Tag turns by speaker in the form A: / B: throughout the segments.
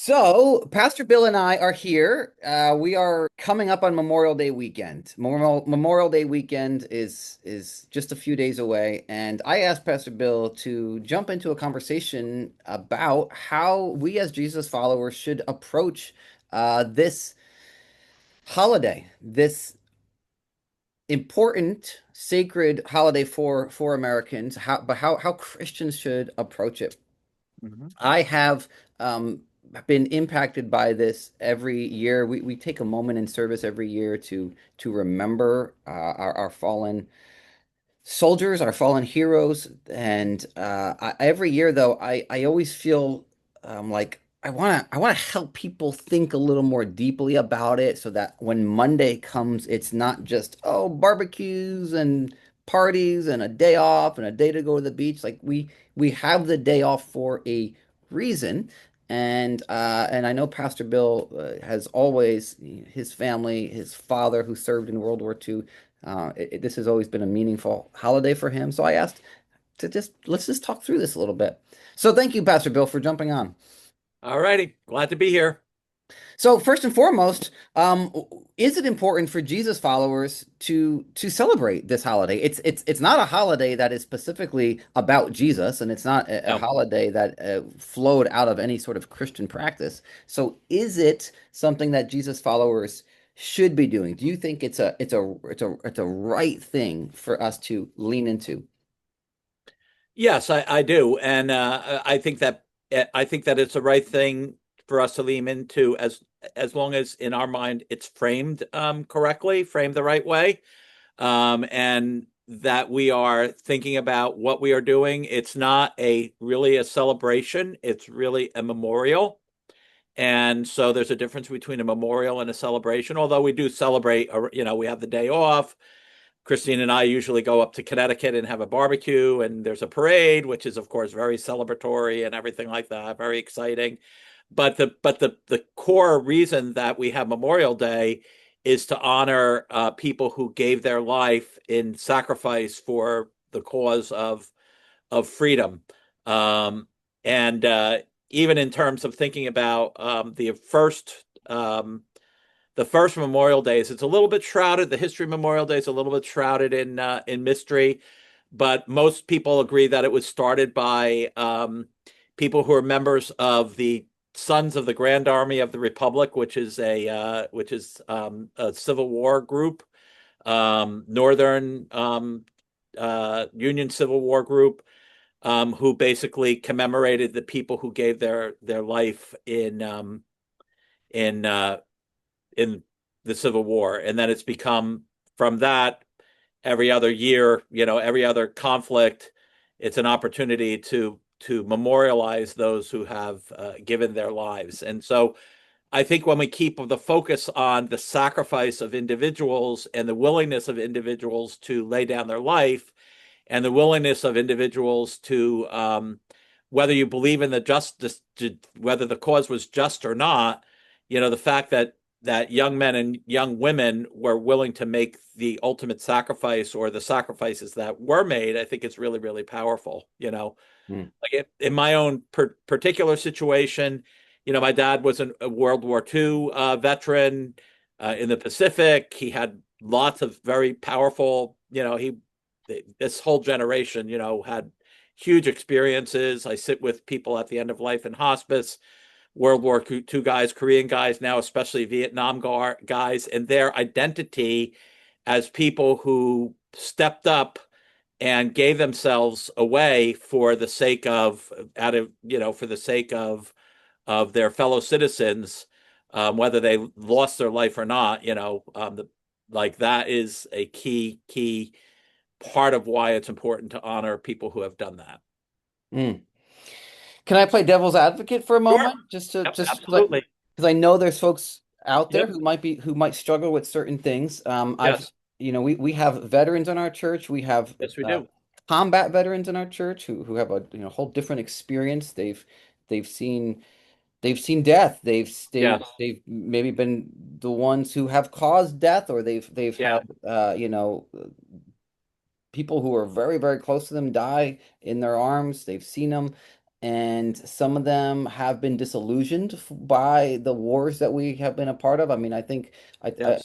A: So, Pastor Bill and I are here. We are coming up on Memorial Day weekend. Memorial Day weekend is just a few days away, and I asked Pastor Bill to jump into a conversation about how we as Jesus followers should approach this holiday, this important, sacred holiday for Americans. How Christians should approach it.
B: Mhm.
A: I have been impacted by this every year. We take a moment in service every year to remember our fallen soldiers, our fallen heroes, and every year though, I always feel like I want to help people think a little more deeply about it, so that when Monday comes, it's not just barbecues and parties and a day off and a day to go to the beach. Like we have the day off for a reason. And I know Pastor Bill has always, his family, his father who served in World War II, this has always been a meaningful holiday for him. So I asked to just let's just talk through this a little bit. So thank you, Pastor Bill, for jumping on.
B: All righty. Glad to be here.
A: So first and foremost, is it important for Jesus followers to celebrate this holiday? It's not a holiday that is specifically about Jesus, and it's not a
B: No.
A: holiday that flowed out of any sort of Christian practice. So is it something that Jesus followers should be doing? Do you think it's a right thing for us to lean into?
B: Yes, I do. And I think that it's the right thing for us to lean into as long as in our mind it's framed correctly, framed the right way. And that we are thinking about what we are doing. It's not a really a celebration, it's really a memorial. And so there's a difference between a memorial and a celebration, although we do celebrate, we have the day off. Christine and I usually go up to Connecticut and have a barbecue, and there's a parade, which is of course very celebratory and everything like that, very exciting. But the core reason that we have Memorial Day is to honor people who gave their life in sacrifice for the cause of freedom. Um, and even in terms of thinking about the first Memorial Days, it's a little bit shrouded. The history of Memorial Day is a little bit shrouded in mystery, but most people agree that it was started by people who are members of the Sons of the Grand Army of the Republic, which is a Civil War group, Northern Union Civil War group, who basically commemorated the people who gave their life in in the Civil War, and then it's become from that every other year, every other conflict, it's an opportunity to memorialize those who have given their lives. And so I think when we keep the focus on the sacrifice of individuals and the willingness of individuals to lay down their life and the willingness of individuals to whether you believe in the justice, whether the cause was just or not, the fact that young men and young women were willing to make the ultimate sacrifice or the sacrifices that were made, I think it's really, really powerful.
A: Hmm.
B: Like in my own particular situation, my dad was a World War II veteran in the Pacific. He had lots of very powerful, this whole generation, had huge experiences. I sit with people at the end of life in hospice, World War II guys, Korean guys, now especially Vietnam guys, and their identity as people who stepped up and gave themselves away for the sake of for the sake of their fellow citizens, whether they lost their life or not. Like that is a key part of why it's important to honor people who have done that.
A: Hmm. Can I play devil's advocate for a
B: Sure.
A: moment?
B: Yep,
A: Just
B: absolutely.
A: because I know there's folks out there
B: Yep.
A: who might struggle with certain things. I've
B: Yes.
A: we have veterans in our church. We have
B: Yes, we do.
A: combat veterans in our church who have a whole different experience. They've seen death.
B: Yeah.
A: They've maybe been the ones who have caused death, or they've
B: Yeah.
A: had people who are very, very close to them die in their arms. They've seen them. and some of them have been disillusioned by the wars that we have been a part of. I mean, I think
B: Yes.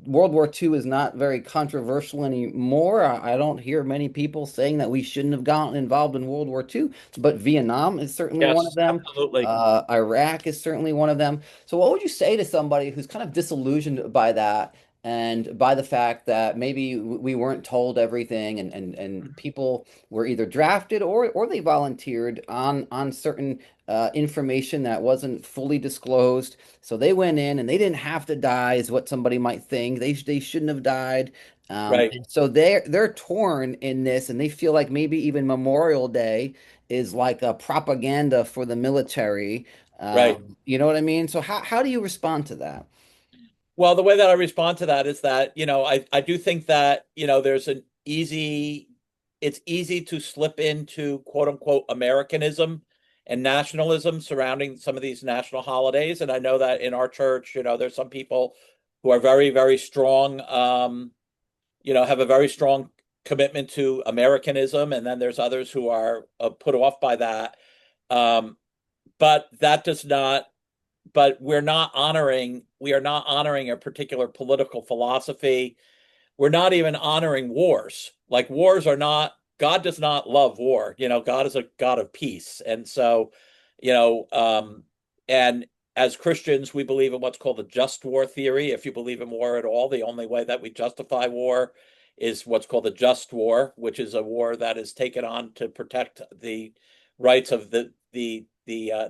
A: World War II is not very controversial anymore. I don't hear many people saying that we shouldn't have gotten involved in World War II, but Vietnam is certainly one of
B: Yes,
A: them.
B: absolutely.
A: Iraq is certainly one of them. So, what would you say to somebody who's kind of disillusioned by that? And by the fact that maybe we weren't told everything, and people were either drafted or they volunteered on certain information that wasn't fully disclosed. So they went in and they didn't have to die, is what somebody might think. They shouldn't have died.
B: Right,
A: And so they're torn in this, and they feel like maybe even Memorial Day is like a propaganda for the military.
B: right.
A: You know what I mean? So how do you respond to that?
B: Well, the way that I respond to that is that, I do think that, it's easy to slip into quote unquote Americanism and nationalism surrounding some of these national holidays. And I know that in our church, there's some people who are very, very strong, have a very strong commitment to Americanism. And then there's others who are put off by that. Um, but that does not but we are not honoring a particular political philosophy. We're not even honoring wars. Like wars are not, God does not love war. God is a God of peace. And so, you know, and as Christians, we believe in what's called the just war theory. If you believe in war at all, the only way that we justify war is what's called the just war, which is a war that is taken on to protect the rights of the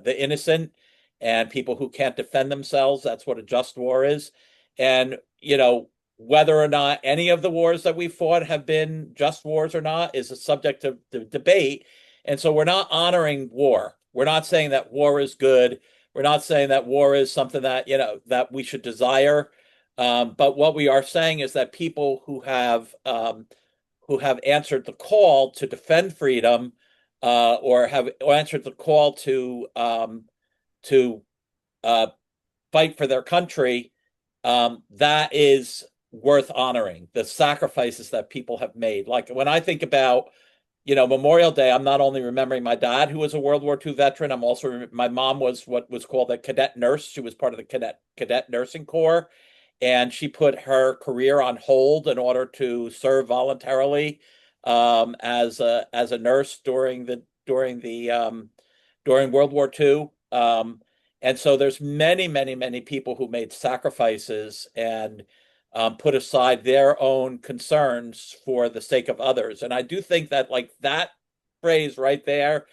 B: innocent and people who can't defend themselves. That's what a just war is. And whether or not any of the wars that we fought have been just wars or not is a subject of debate. And so we're not honoring war. We're not saying that war is good. We're not saying that war is something that, that we should desire. But what we are saying is that people who have answered the call to defend freedom, or have answered the call to uh, fight for their country, that is worth honoring. The sacrifices that people have made. Like when I think about, Memorial Day, I'm not only remembering my dad, who was a World War II veteran. I'm also my mom was what was called a cadet nurse. She was part of the cadet nursing corps, and she put her career on hold in order to serve voluntarily, as a nurse during World War II. And so there's many, many, many people who made sacrifices and put aside their own concerns for the sake of others. And I do think that, like, that phrase right there,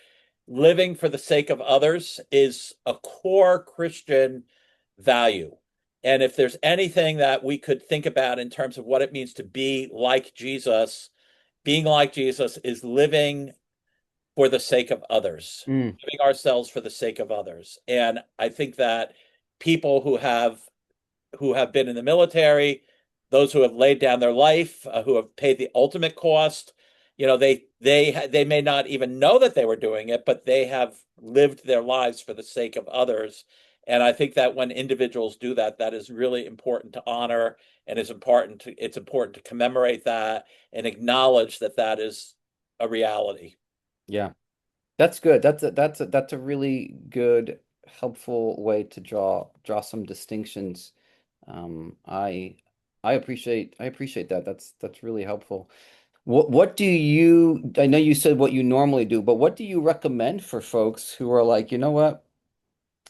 B: living for the sake of others, is a core Christian value. And if there's anything that we could think about in terms of what it means to be like Jesus, being like Jesus is living for the sake of others,
A: Mm,
B: giving ourselves for the sake of others. And I think that people who have been in the military, those who have laid down their life, who have paid the ultimate cost, they may not even know that they were doing it, but they have lived their lives for the sake of others. And I think that when individuals do that, that is really important to honor, and it's important to commemorate that and acknowledge that that is a reality.
A: yeah. That's good. That's a really good, helpful way to draw some distinctions. Um, I I appreciate that. That's really helpful. What do you, I know you said what you normally do, but what do you recommend for folks who are like, you know what?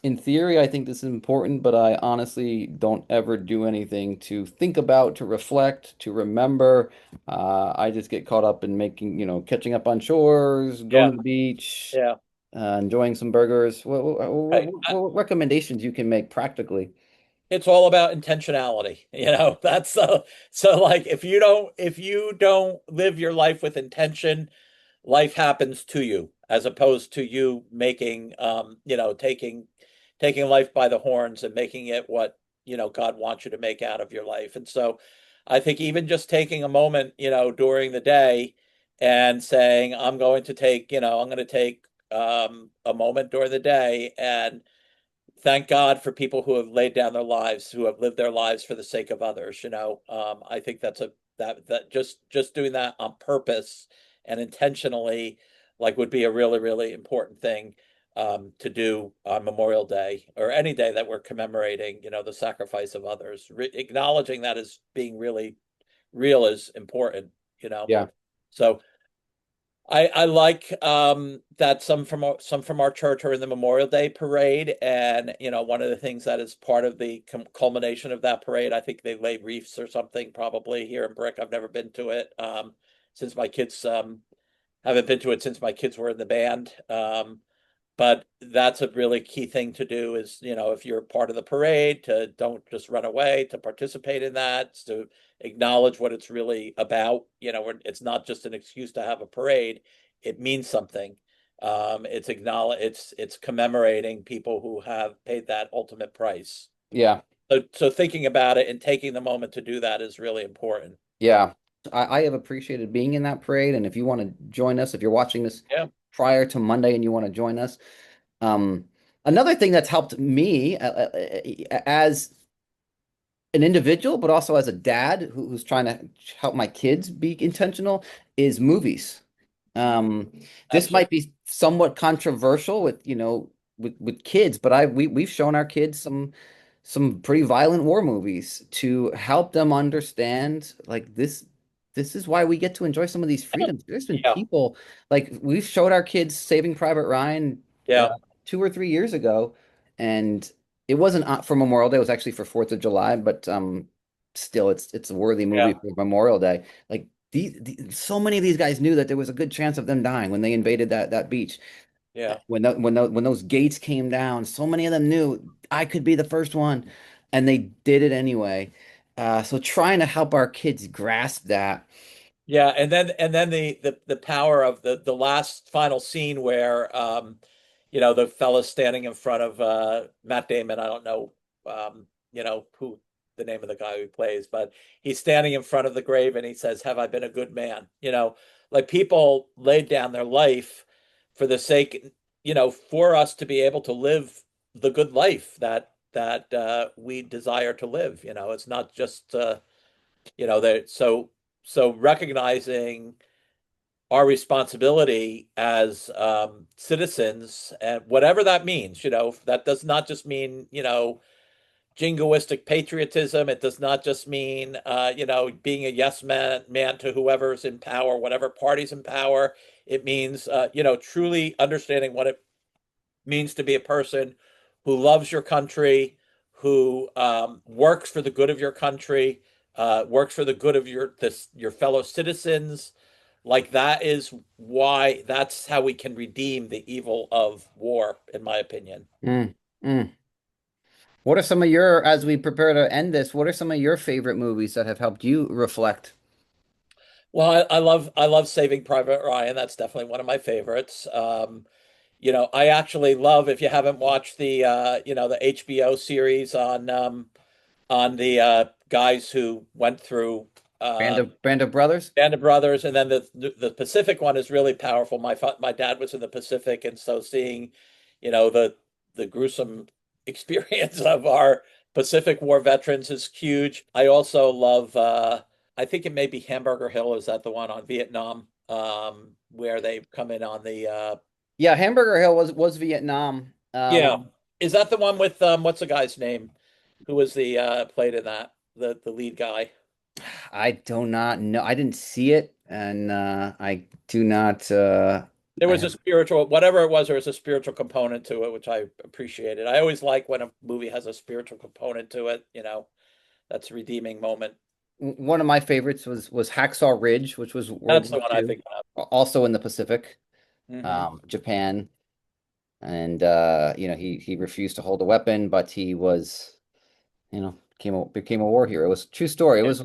A: In theory, I think this is important, but I honestly don't ever do anything to think about, to reflect, to remember. I just get caught up in making, catching up on chores, going
B: Yeah,
A: to the beach,
B: yeah.
A: enjoying some burgers.
B: Right.
A: What recommendations you can make practically?
B: It's all about intentionality. That's so, like, if you don't live your life with intention, life happens to you, as opposed to you making taking life by the horns and making it what God wants you to make out of your life. And so I think even just taking a moment, during the day and saying, I'm going to take a moment during the day and thank God for people who have laid down their lives, who have lived their lives for the sake of others. I think that just doing that on purpose and intentionally, like would be a really, really important thing to do on Memorial Day or any day that we're commemorating, the sacrifice of others. Acknowledging that as being really real is important, you know.
A: Yeah.
B: So I like that some from our church are in the Memorial Day parade, and one of the things that is part of the culmination of that parade, I think they lay wreaths or something probably here in Brick. I've never been to it since my kids haven't been to it since my kids were in the band. But that's a really key thing to do is, if you're part of the parade, to don't just run away, to participate in that, to acknowledge what it's really about. It's not just an excuse to have a parade. It means something. It's commemorating people who have paid that ultimate price.
A: Yeah.
B: So thinking about it and taking the moment to do that is really important.
A: Yeah. I have appreciated being in that parade. And if you want to join us, if you're watching this
B: Yeah.
A: prior to Monday and you want to join us, um, another thing that's helped me as an individual, but also as a dad who's trying to help my kids be intentional, is movies. This
B: Absolutely.
A: might be somewhat controversial with, with kids, but we've shown our kids some pretty violent war movies to help them understand like this is why we get to enjoy some of these freedoms. There's been
B: Yeah.
A: people like we've showed our kids Saving Private Ryan uh,
B: Yeah.
A: 2 or 3 years ago, and it wasn't for Memorial Day, it was actually for 4th of July, but still it's a worthy movie
B: Yeah.
A: for Memorial Day. Like so many of these guys knew that there was a good chance of them dying when they invaded that beach.
B: Yeah.
A: When those gates came down, so many of them knew I could be the first one, and they did it anyway. So trying to help our kids grasp that.
B: Yeah, and then the power of the last final scene where the fella's standing in front of Matt Damon. I don't know who the name of the guy who plays, but he's standing in front of the grave and he says, "Have I been a good man?" Like people laid down their life for the sake, for us to be able to live the good life that we desire to live. It's not just that so recognizing our responsibility as citizens, and whatever that means, that does not just mean, jingoistic patriotism. It does not just mean, being a yes man to whoever's in power, whatever party's in power. It means, truly understanding what it means to be a person who loves your country, who works for the good of your country, works for the good of your fellow citizens. Like that's how we can redeem the evil of war, in my opinion.
A: Mm, mm. What are some of your, as we prepare to end this, what are some of your favorite movies that have helped you reflect?
B: Well, I love Saving Private Ryan. That's definitely one of my favorites. I actually love, if you haven't watched the HBO series on the guys who went through
A: Band of Brothers?
B: Band of Brothers, and then the Pacific one is really powerful. My dad was in the Pacific, and so seeing, the gruesome experience of our Pacific War veterans is huge. I also love. I think it may be Hamburger Hill. Is that the one on Vietnam, where they come in on the?
A: Yeah, Hamburger Hill was Vietnam.
B: Yeah, is that the one with what's the guy's name? Who was the played in that? The lead guy.
A: I do not know. I didn't see it, and I do not.
B: There
A: I
B: was a
A: have.
B: spiritual, whatever it was, there was a spiritual component to it, which I appreciated. I always like when a movie has a spiritual component to it, that's a redeeming moment.
A: One of my favorites was Hacksaw Ridge, which was World
B: That's the
A: War
B: one I
A: II,
B: think of.
A: also in the Pacific,
B: Hmm.
A: Japan, and he refused to hold a weapon, but he was became a war hero. It was a true story. It was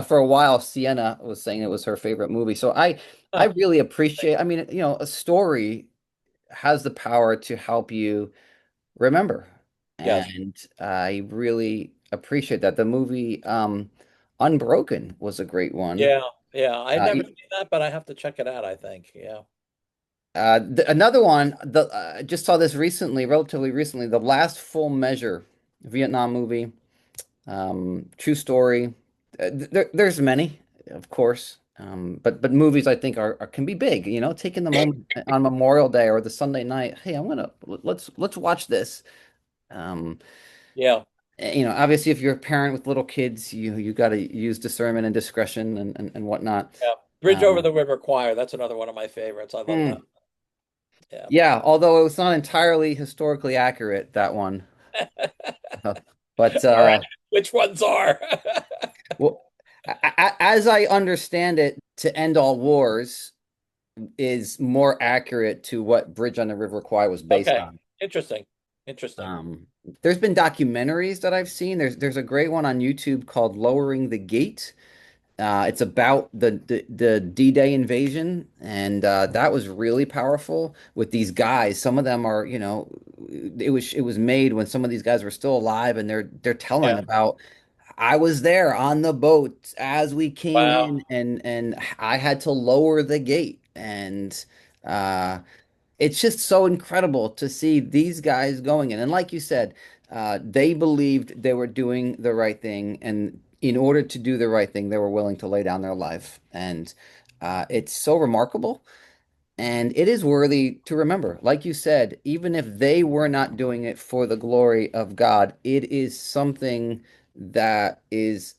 A: for a while. Sienna was saying it was her favorite movie. So I
B: Huh.
A: really appreciate. I mean, a story has the power to help you remember,
B: Yes.
A: and I really appreciate that. The movie Unbroken was a great one.
B: Yeah. Yeah. I'd
A: Uh,
B: never
A: y-
B: seen that, but I have to check it out, I think. Yeah.
A: Another one. Just saw this recently, relatively recently. The Last Full Measure, Vietnam movie. True story. There's many, of course. But movies I think are can be big, you know, taking the moment on Memorial Day or the Sunday night. Hey, let's watch this. Um,
B: Yeah.
A: you know, obviously if you're a parent with little kids, you got to use discernment and discretion and whatnot.
B: Yeah. Bridge over
A: Um,
B: the River Kwai. That's another one of my favorites. I love that.
A: mm,
B: Yeah.
A: yeah, although it was not entirely historically accurate, that one. Uh, but
B: All right. Which ones are?
A: well, as I understand it, to end all wars is more accurate to what Bridge on the River Kwai was based
B: Okay.
A: on.
B: Interesting. Interesting.
A: Um, there's been documentaries that I've seen. There's a great one on YouTube called Lowering the Gate. It's about the D-Day invasion, and that was really powerful with these guys. Some of them are, you know, it was made when some of these guys were still alive, and they're telling
B: Yeah.
A: about I was there on the boat as we came
B: Wow.
A: in, and I had to lower the gate, and uh, it's just so incredible to see these guys going in. And like you said, they believed they were doing the right thing, and in order to do the right thing, they were willing to lay down their life. And it's so remarkable, and it is worthy to remember. Like you said, even if they were not doing it for the glory of God, it is something that is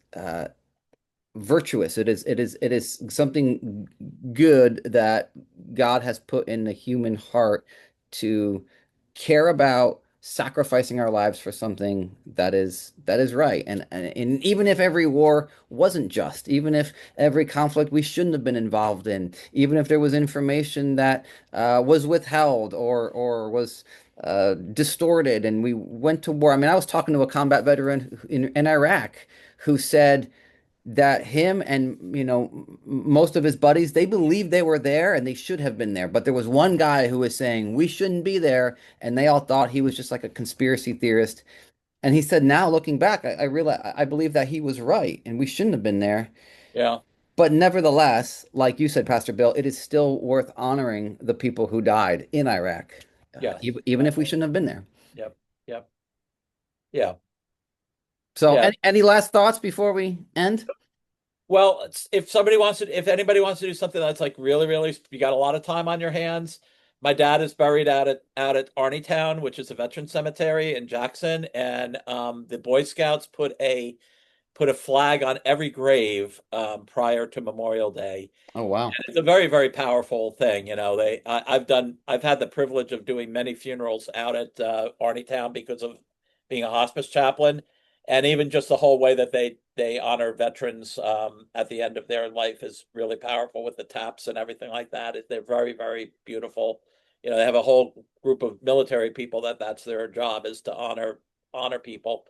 A: virtuous. It is something good that God has put in the human heart to care about sacrificing our lives for something that is right. And even if every war wasn't just, even if every conflict we shouldn't have been involved in, even if there was information that was withheld or was distorted and we went to war. I mean, I was talking to a combat veteran in Iraq who said that him and most of his buddies, they believed they were there and they should have been there, but there was one guy who was saying we shouldn't be there, and they all thought he was just like a conspiracy theorist. And he said, now looking back, I realize I believe that he was right and we shouldn't have been there.
B: Yeah.
A: But nevertheless, like you said, Pastor Bill, it is still worth honoring the people who died in Iraq,
B: Yes.
A: even if we shouldn't have been there.
B: Yep. Yep. Yeah.
A: So
B: Yeah.
A: any last thoughts before we end?
B: Well, if somebody wants to, if anybody wants to do something that's like really, really, you got a lot of time on your hands. My dad is buried out at Arneytown, which is a veteran cemetery in Jackson, and the Boy Scouts put a flag on every grave prior to Memorial Day.
A: Oh, wow.
B: It's a very, very powerful thing. I've had the privilege of doing many funerals out at Arneytown because of being a hospice chaplain, and even just the whole way that they honor veterans at the end of their life is really powerful with the taps and everything like that. They're very, very beautiful. They have a whole group of military people that's their job is to honor people.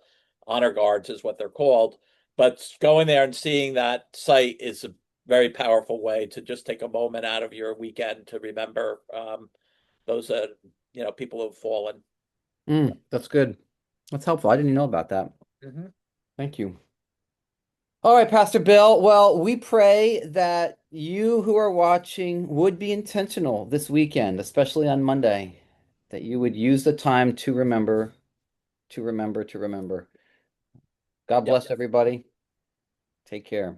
B: Honor guards is what they're called. But going there and seeing that site is a very powerful way to just take a moment out of your weekend to remember those people who've fallen.
A: That's good. That's helpful. I didn't even know about that.
B: Mhm.
A: Thank you. All right, Pastor Bill. Well, we pray that you who are watching would be intentional this weekend, especially on Monday, that you would use the time to remember, to remember, to remember. God
B: Yep.
A: bless everybody. Take care.